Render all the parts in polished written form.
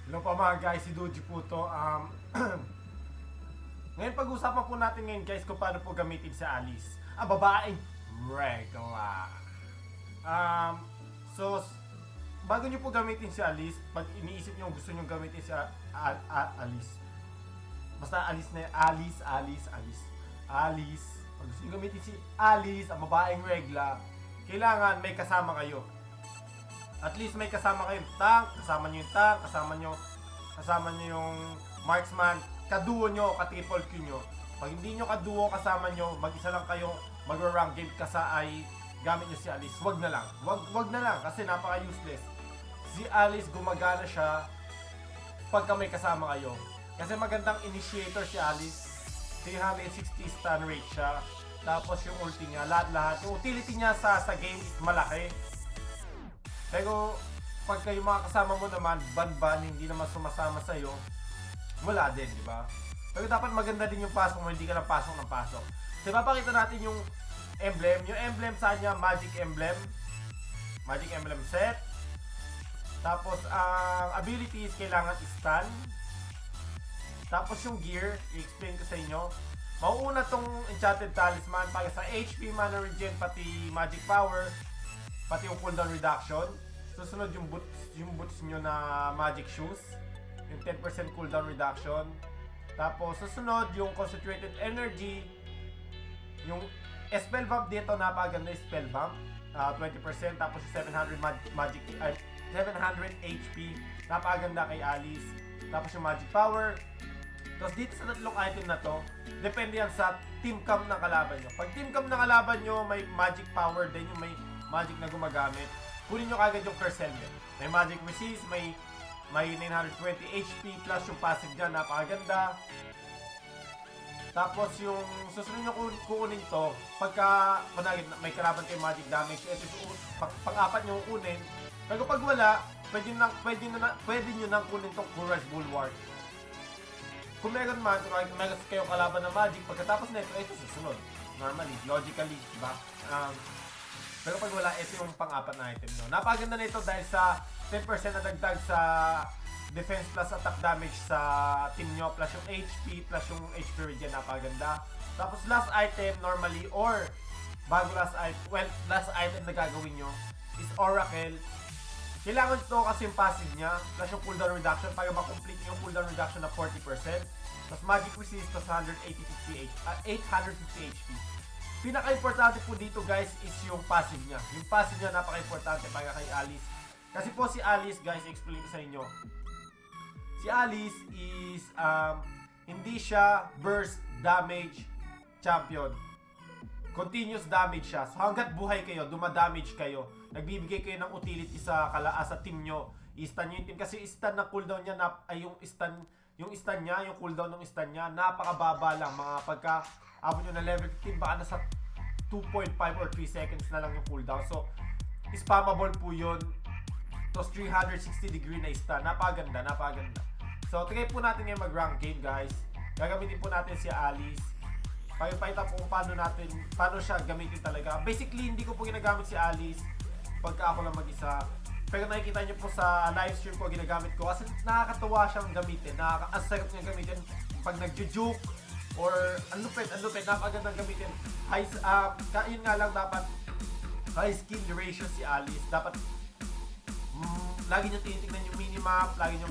Hello po mga guys, si Doji po to. Ngayon pag-usapan po natin ngayon guys kung paano po gamitin si Alice, ang babaeng regla. So, bago nyo po gamitin si Alice, pag iniisip nyo gusto nyo gamitin si Alice, basta Alice na Alice. Pag gusto nyo gamitin si Alice, ang babaeng regla, kailangan may kasama kayo. At least may kasama kayong tank, kasama nyo yung tank, kasama nyo yung marksman, kaduo nyo, ka-triple Q nyo. Pag hindi nyo kaduo, kasama nyo, mag-isa lang kayo, mag-rank game kasa ay gamit nyo si Alice. Wag na lang. Wag na lang kasi napaka-useless. Si Alice, gumagana siya pagka may kasama kayo. Kasi magandang initiator si Alice. 360 stun rate siya. Tapos yung ulti niya, lahat-lahat. Yung utility niya sa game is malaki. Pero pag kayo mga kasama mo naman, ban-ban, hindi naman sumasama sa'yo, wala din, di ba? Pero dapat maganda din yung pasok mo, hindi ka lang pasok ng pasok. So, papakita natin yung emblem. Yung emblem sa kanya, Magic Emblem. Magic Emblem set. Tapos, ang abilities, kailangan stun. Tapos yung gear, i-explain ko sa inyo. Mauuna tong Enchanted Talisman para sa HP, Mana Regen, pati Magic Power, pati yung cooldown reduction. Susunod yung boots nyo na Magic Shoes, yung 10% cooldown reduction. Tapos susunod yung Concentrated Energy, yung spell bump dito, napakaganda yung spell bump, 20%. Tapos yung 700 HP, napakaganda kay Alice. Tapos yung Magic Power. Tapos dito sa tatlong item na to, depende yan sa team cam ng kalaban nyo. Pag team cam ng kalaban nyo, may Magic Power din, yung may magic na gumagamit, kunin nyo kagad yung Curse Helmet. May Magic Resist, may 920 HP plus yung passive dyan, napakaganda. Tapos yung susunod nyo kukunin to, pagka may kalaban kayo magic damage, ito yung pang-apat nyo kukunin. Pero pag wala, pwede nyo nang kunin tong Courage Bulwark. Kung meron man, kung meron kayong kalaban ng magic, pagkatapos na ito susunod. Normally, logically, diba? Pero pag wala, ito yung pang-apat na item nyo. Napakaganda na ito dahil sa 10% na dagdag sa defense plus attack damage sa team nyo, plus yung HP, plus yung HP regen, napakaganda. Tapos last item, normally, or bago last item na gagawin nyo is Oracle. Kailangan ito kasi yung passive niya, plus yung cooldown reduction para ma-complete yung cooldown reduction na 40%. Plus Magic Resist, plus 850 HP. Pinaka-importante po dito guys is yung passive niya. Yung passive niya napaka-importante para kay Alice. Kasi po si Alice guys, explain ko sa inyo. Si Alice is hindi siya burst damage champion. Continuous damage siya. So hanggat buhay kayo, dumadamage kayo. Nagbibigay kayo ng utility sa team nyo. I-stun nyo yung team. Kasi i-stun na cooldown niya, yung stun niya, yung cooldown ng stun niya, napakababa lang. Mga pagka abot nyo na level 15, baka nasa 2.5 or 3 seconds na lang yung cooldown. So, spammable po yun. Tapos 360 degree na stun. Napaganda. So, try po natin ngayon mag-rank game, guys. Gagamitin po natin si Alice. Pakita po kung paano siya gamitin talaga. Basically, hindi ko po ginagamit si Alice pagka ako lang mag-isa. Pero nakikita nyo po sa live stream ko, ginagamit ko. Kasi nakakatawa siyang gamitin. Ang sarap niya gamitin pag nag-juke. Or, ang lupit, napakagandang gamitin. Yun nga lang, dapat high skill ratio si Alice. Dapat, lagi nyo tinitignan yung minimap, lagi nyo,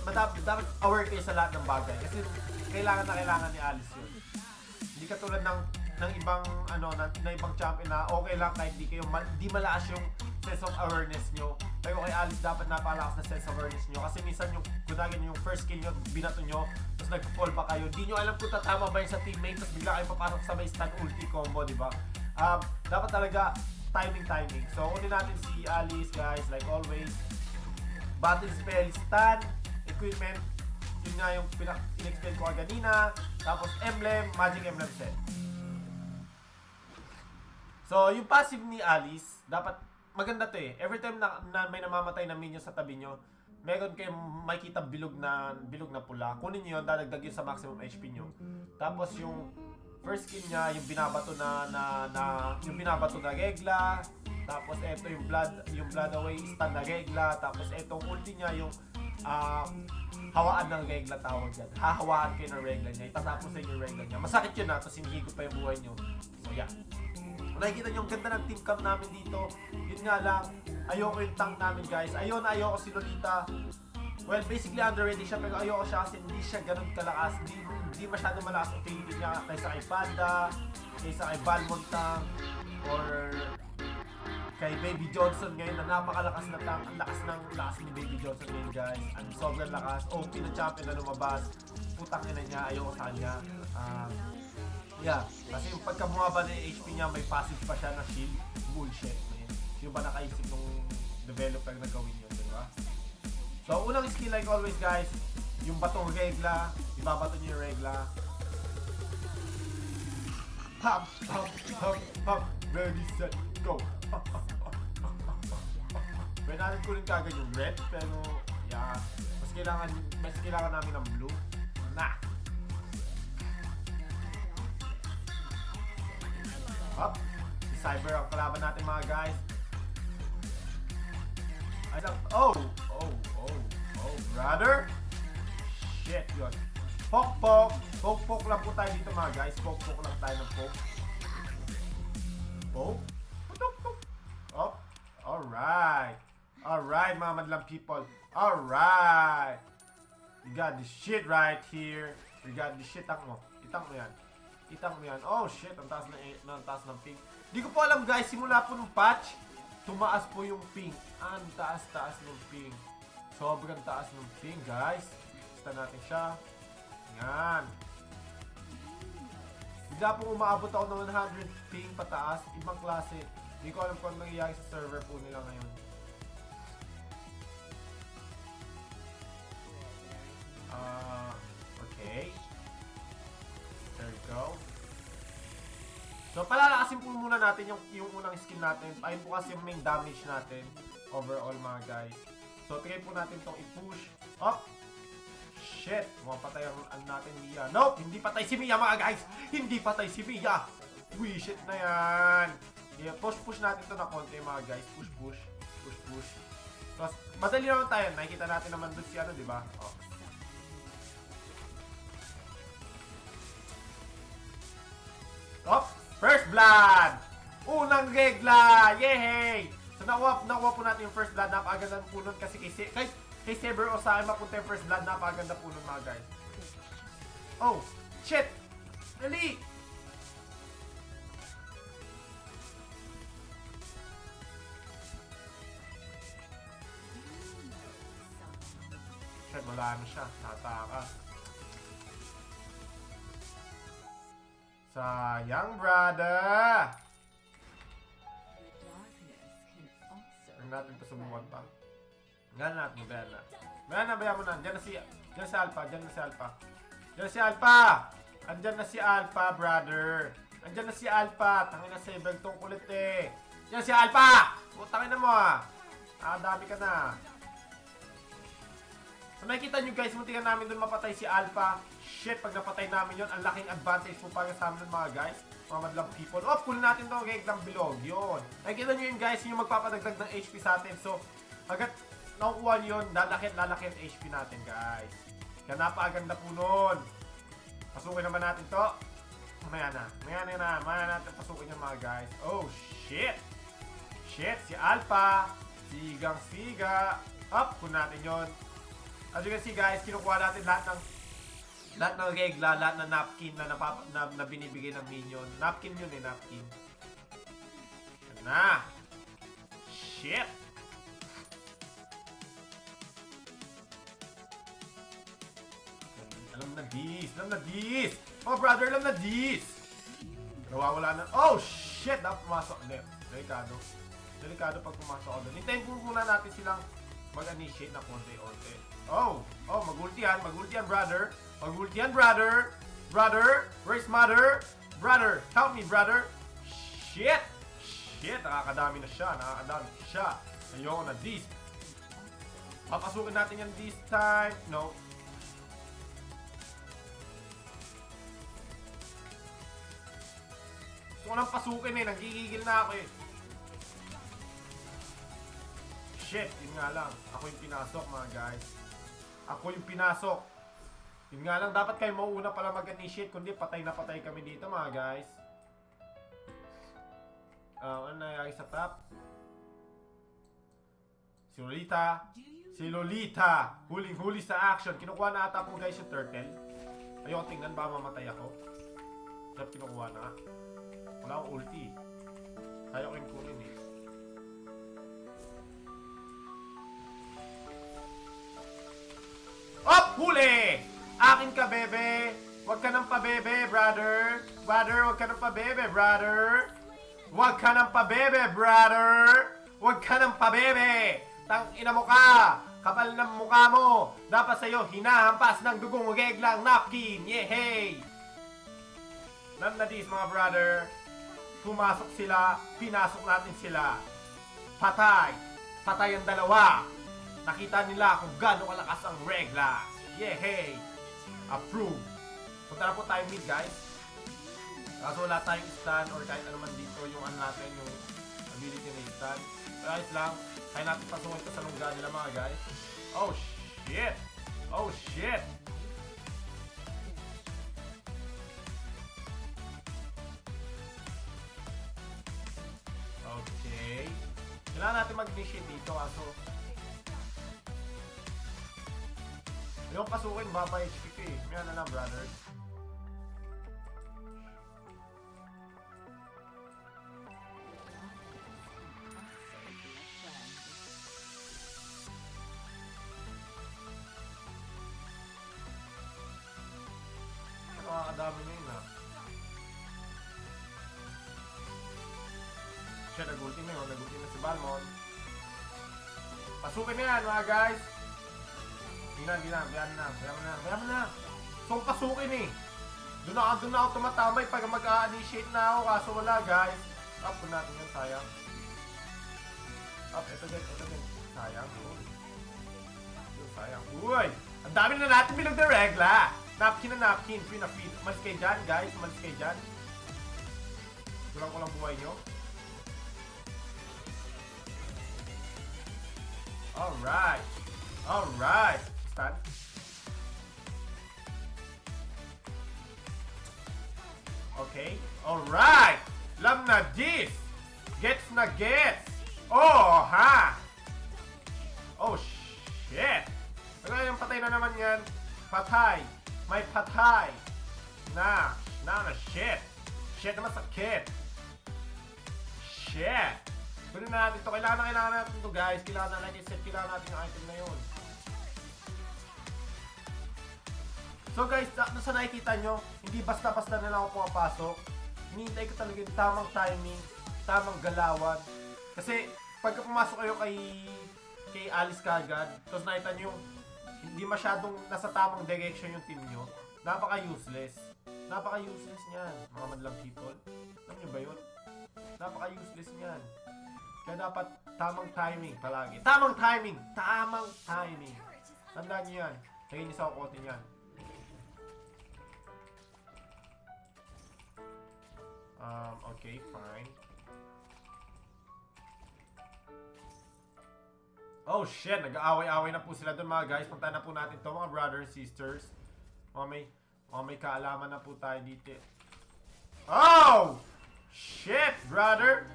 dapat aware kayo sa lahat ng bagay. Kasi kailangan ni Alice yun. Hindi katulad ng ibang ibang champion na okay lang kahit di malakas yung sense of awareness nyo. Pero kay Alice dapat napakalakas na sense of awareness nyo kasi minsan yung kunwari yung first kill nyo, binato nyo, tapos nag-fall pa kayo. Di nyo alam kung tatama ba yun sa teammate, tapos bigla kayo papasok sa may stun ulti combo, di ba? Dapat talaga timing. So kunin natin si Alice guys, like always. Battle spell, stun, equipment, yun nga yung in-explain ko kanina. Tapos emblem, magic emblem set. So, yung passive ni Alice, dapat maganda to eh. Every time na may namamatay na minion sa tabi nyo, meron kayong makikita bilog na pula. Kunin nyo yun, dadagdag yun sa maximum HP nyo. Tapos yung first skill niya, yung binabato na regla. Tapos eto yung blood away stun na regla. Tapos etong ulti niya, yung hawaan ng regla tawag yan. Hahawaan kayo ng regla niya. Itatapos sa inyo yung regla niya. Masakit yun ha, tapos hinihigop pa yung buhay nyo. So yeah. Nakikita nyo, ang ganda ng team camp namin dito. Yun nga lang, ayoko yung tank namin guys. Ayoko si Lolita. Well, basically underrated siya, pero ayoko siya kasi hindi siya ganun kalakas. Hindi masyado malakas ang ability niya kaysa kay Panda, kaysa kay Balmontang, or kay Baby Johnson ngayon na napakalakas na tank. Ang lakas ni Baby Johnson ngayon guys. Ang sobrang lakas. OP na champion na lumabas. Putang ina niya, ayoko sa kanya. Yeah, kasi yung pagka bumaba na yung HP niya, may passive pa siya na shield. Bullshit. Sino ba nakaisip nung developer na gawin yun, di ba? So, unang skill like always guys, yung batong regla, ibabato niyo yung regla. Hop, hop, hop, hop, ready, set, go. Pwede natin kunin kagad yung red, pero yeah, mas kailangan namin ng blue. Nah! Up, si Cyber ang kalaban natin mga guys. Oh, brother. Shit, yun. Pok. Pok lang po tayo dito mga guys. Pok lang tayo ng pok. Pok. Up. Alright mga madlang people. Alright. You got this shit right here. You got this shit. Itang mo yan. Oh shit, ang taas ng ping. Di ko po alam guys, simula po ng patch, tumaas po yung ping. Ang taas ng ping. Sobrang taas ng ping guys. Basta natin siya. Yan. Bigla po umaabot ako ng 100 ping pataas. Ibang klase. Di ko alam kung nangyayari sa server po nila ngayon. Okay. There we go. So, palalakasin po muna natin yung unang skill natin. Ayun po kasi yung main damage natin overall mga guys. So, try po natin itong i-push up. Shit! Mapatay ang natin Mia. Nope! Hindi patay si Mia mga guys! Hindi patay si Mia! Shit na yan! Yeah, push natin ito na konti mga guys. Push. Tapos, madali naman tayo. Nakikita natin naman doon si ano, diba? Oh. Op! First blood! Unang regla! Yehey! So nakuha po natin yung first blood. Napakaganda po nun kasi kay Saber o sa akin mapunta yung first blood. Napakaganda po nun mga guys. Oh! Shit! Dali! Shit, wala na siya. Natakas. Sayang, brother! Huwag natin ito subukan pa. Bayan na. Bayan mo na. Diyan na si Alpha. Andyan na si Alpha, brother. Andyan na si Alpha. Tangin na Saber tong kulit eh. Diyan si Alpha! Tangin na mo ah. Dami ka na. So nakikita nyo guys, muntikan namin doon mapatay si Alpha. Shit, pag napatay namin yon, ang laking advantage po para sa amin mga guys. Mga madlang people. Kunin natin itong reglang bilog. Yun. Nakikita nyo yun guys, yung magpapadagdag ng HP sa atin. So, agad nakukuha nyo yun, lalaki ang HP natin guys. Kaya napakaganda po nun. Pasukin naman natin to. Maya natin pasukin yung mga guys. Oh, shit. Shit, si Alpha. Sigang-siga. Kunin natin yun. As you can see guys, kinukuha natin lahat ng regla, lahat ng napkin na binibigay ng minion. Napkin yun eh, napkin. Yan na. Shit. Alam na this. Oh brother, alam na this. Nawawala na. Oh shit, dapat pumasok. Hindi, delikado pag pumasok ako doon. Hintayin po muna natin silang mag-initiate na konti-onti. Oh, magultihan, brother. Brother, where's mother? Brother, help me, brother. Shit, nakakadami na siya. Ayoko na this. Papasukin natin yan this time. No. Gusto ko nang pasukin eh, nagigigil na ako eh. Shit, yun nga lang. Ako yung pinasok mga guys. Ako yung pinasok. Yun nga lang, dapat kayo mauuna pala mag-initiate, kundi patay na patay kami dito mga guys. Ano nangyari sa top? Si Lolita, huling-huli sa action. Kinukuha na ata po guys yung turtle. Ayoko tingnan, baka mamatay ako. Dapat kinukuha na. Wala akong ulti. Kaya ko yung kunin eh. Op! Huli! Akin ka, bebe! Huwag ka nang pabebe, brother! Brother, huwag ka nang pabebe, brother! Huwag ka nang pabebe, brother! Huwag ka nang pabebe! Tang ina mo ka! Kapal ng mukha mo! Dapat sa'yo hinahampas ng dugong reglang napkin! Yehey! Nandadis mga brother, pumasok sila, pinasok natin sila. Patay! Patay ang dalawa! Nakita nila kung gaano kalakas ang regla. Yehey! Approve! Punta na po tayo mid guys. Kaso wala tayong stun or kahit ano man dito yung ano natin, yung ability na stun. Pero ayos lang, kaya natin pasungin ito sa lungga nila mga guys. Oh shit! Oh shit! Okay. Kailangan natin mag-initiate dito kaso yung pasukin, baba HP ko eh. May ano lang, brother. Nakakadami na yun ah. Siya, nag-ulti na yun. Nag-ulti na si Balmon. Pasukin na yan mga guys. Hindi na, bayan na. So, pasukin eh. Doon na ako tumatamay pag mag-initiate na ako, kaso wala guys. Up po natin yun, sayang. Up, ito din. Sayang. Sayang. Uy! Ang dami na natin bilog na regla. Napkin na napkin. Free na free. Umalis kayo dyan, guys. Umalis kayo dyan. Tulang ko lang buhay nyo. Alright. Stand. Okay. Alright. Lam na this. Gets na gets. Oh, ha. Oh, shit. Yung patay na naman yan. Patay. May patay. Na, shit. Shit naman sakit. Shit. Kunin na natin ito. Kailangan natin ito guys. Kailangan natin set. Kailangan natin yung item na yun. So guys, sa nakikita nyo, hindi basta-basta na lang ako pumapasok. Hinihintay ko talaga yung tamang timing, tamang galawan. Kasi pagka pumasok kayo kay Alice kagad, tapos nakita nyo hindi masyadong nasa tamang direction yung team nyo, napaka-useless. Napaka-useless niyan, mga madlang people. Alam nyo ba yun? Napaka-useless niyan. Kaya dapat tamang timing palagi. Tamang timing! Tandaan nyo yan. Lagyan nyo sa kukotin yan. Okay, fine. Oh shit, nag-aaway-aaway na po sila doon mga guys. Puntahan na po natin to mga brothers and sisters. Mga may kaalaman na po tayo dito. Oh! Shit, brother!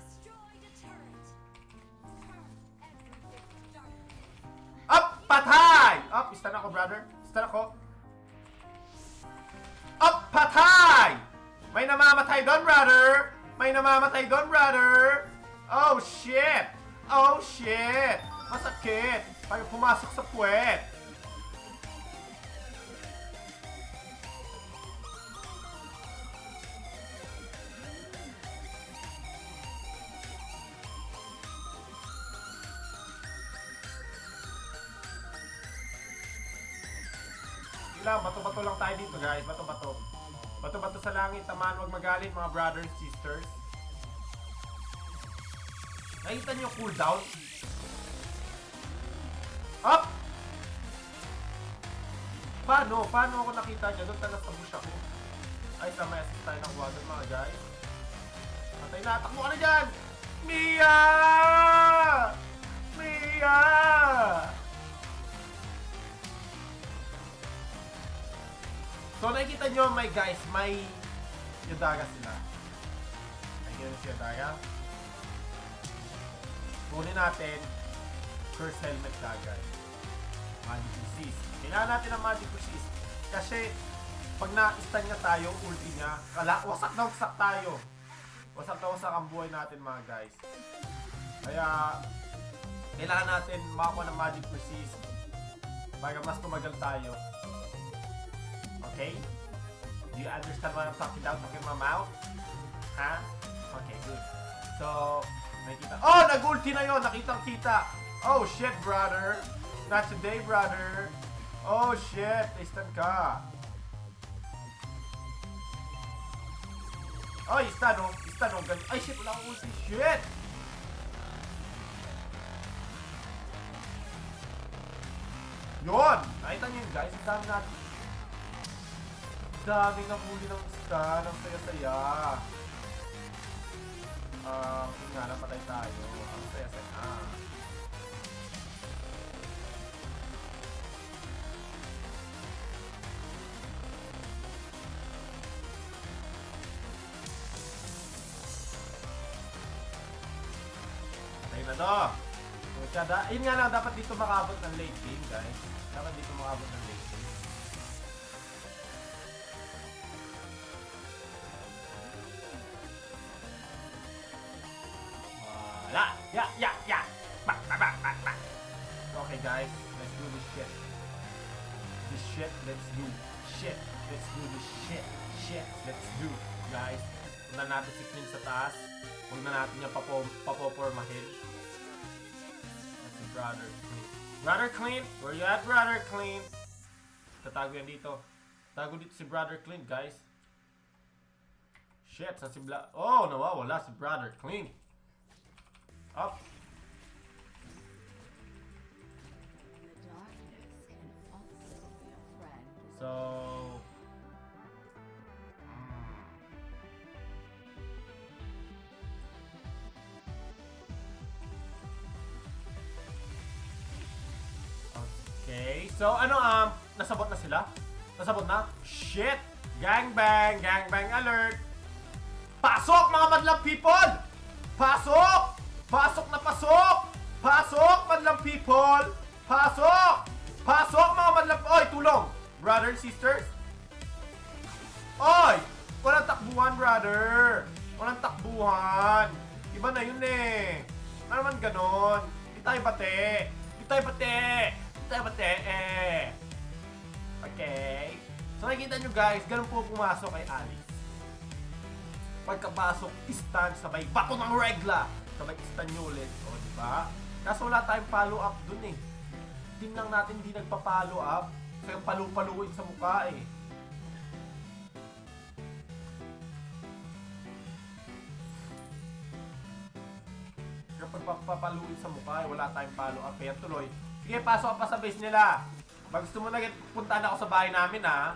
Up! Patay! Up! Stun ako, brother. Stun ako. Up! Patay! May namamatay doon, brother! Oh, shit! Masakit! Pag pumasok sa puwet! Bato-bato lang tayo dito, guys. Bato-bato. Bato-bato sa langit. Tamaan, huwag magalit, mga brothers and sisters. Nakita niyo cooldown? Up! Paano ako nakita niya? Doon talas sa bush ako. Ay, sa may assist tayo ng water, mga guys. Patay na. Takbo ka na dyan! Mia! So nakikita nyo may guys, may Yadaga sila. Ayun si Yadaga. Kunin natin Curse Helmet kagad. Magic Resist. Kailangan natin ang Magic Resist. Kasi pag na-stun niya tayo, ulti niya, wasak na wasak tayo. Wasak na wasak ang buhay natin mga guys. Kaya kailangan natin makakuha ng Magic Resist para mas tumagal tayo. Okay? Do you understand what I'm talking about? Talking my mouth? Ha? Okay, good. So, nakita. Oh! Nag-ulti na yun! Nakitang-kita! Oh, shit, brother! Not today, brother! Oh, shit! Stun ka! Oh, stun, oh! Stun, oh! Ay, shit! Wala akong ulti! Shit! Yun! Nakita nyo yun, guys. Ang dami natin. Ang dami nahuli ng stun. Ang saya-saya. Yun nga, napatay tayo. Ang saya-saya. Patay na to. Yun nga lang, dapat dito makabot ng late game, guys. Dapat dito makabot ng late game. Wala! Ya! Bak! Okay, guys. Let's do this shit. Let's do. Let's do this shit. Let's do. Guys, punta natin si Clint sa taas. Huwag na natin yung papopormahin. Brother Clint. Brother Clint! Where you at, Brother Clint? Tatago yan dito. Tago dito si Brother Clint, guys. Shit, sa si Oh, nawawala si Brother Clint. Up. So... Okay, so nasabot na sila? Nasabot na? Shit! Gangbang! Gangbang alert! Pasok mga madlang people! Pasok! Pasok na pasok! Pasok madlang people! Pasok! Pasok mga madlang... Oy, tulong! Brothers, sisters? Oy! Walang takbuhan, brother! Walang takbuhan! Iba na yun eh! Ano naman ganon? Di tayo bate! Di tayo bate! Okay. So nakikita nyo guys, ganun po pumasok kay Alice. Pagkapasok, stun, sabay bato ng regla. Sabay stun nyo ulit. O, diba? Kaso wala tayong follow up dun eh. Team lang natin hindi nagpa-follow up. Kaya palu-paluin sa mukha eh. Kapag papaluin sa mukha eh, wala tayong follow up. Kaya tuloy. Sige, pasok pa sa base nila. Pag gusto mo na puntahan ako sa bahay namin, ha?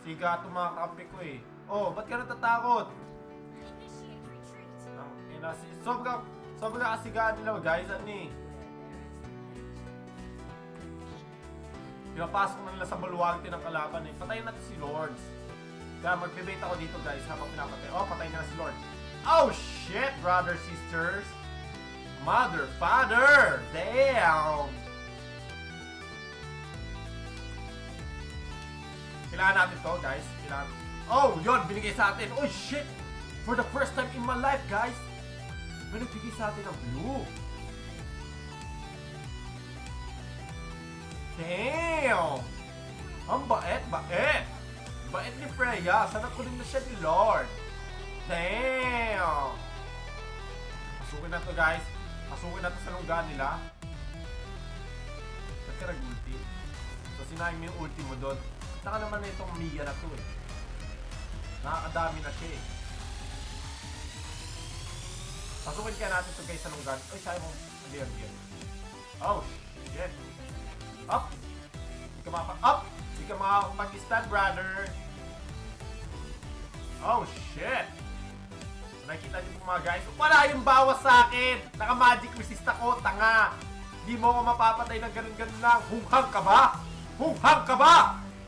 Siga itong mga kakampi ko, eh. Oh, ba't ka natatakot? Sobrang kasigaan nila, guys. Ano eh? Pinapasok na nila sa baluwagte ng kalaban, eh. Patayin natin si Lords. Kaya mag-debate ako dito, guys, habang pinapatay. Oh, patayin na si Lord. Oh, shit, brothers, sisters. Mother, father. Damn. Kailangan natin to, guys. Kailangan... Oh, yun! Binigay sa atin. Oh, shit! For the first time in my life, guys, may nagbigay sa atin ng blue. Damn! Ang bait! Bait ni Freya. Sana kunin na siya ni Lord. Damn! Pasukin na to, guys. Pasukin na to sa lungga nila. Ba't ka nag-ulti? So, sinahin mo yung ulti mo doon. Saka naman na itong Mia na to eh. Nakakadami na siya eh. Pasukin kaya natin ito guys sa lunggan. Ay, sabi mo. Hindi yan. Oh, shit. Up! Hindi ka Up! Hindi ka makapag-stand, brother. Oh, shit. Nakikita niyo po mga guys. Wala yung bawas sa akin. Naka-magic resist ako. Tanga. Hindi mo ako mapapatay ng ganun-ganun lang. Hunghang ka ba? Hunghang ka ba?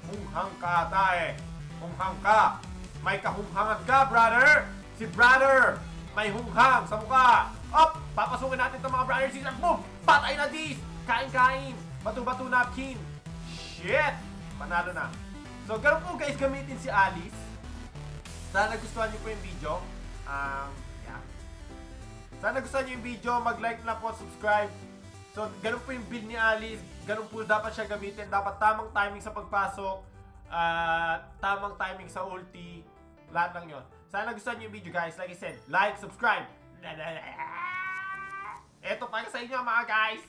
Munghang ka ata eh. Hunghang ka. May kahunghangan ka, brother. Si brother, may hunghang sa mukha. Up! Papasukin natin itong mga brother sisters. Boom! Patay na dis! Kain-kain! Bato-bato napkin. Shit! Panalo na. So, ganun po guys gamitin si Alice. Sana nagustuhan niyo po yung video. Yeah. Sana nagustuhan niyo yung video. Mag-like na po, subscribe. So, ganun po yung build ni Alice. Ganun po dapat siya gamitin. Dapat tamang timing sa pagpasok. Tamang timing sa ulti. Lahat lang yun. Sana nagustuhan niyo yung video guys. Like I said, like, subscribe. Eto para sa inyo mga guys.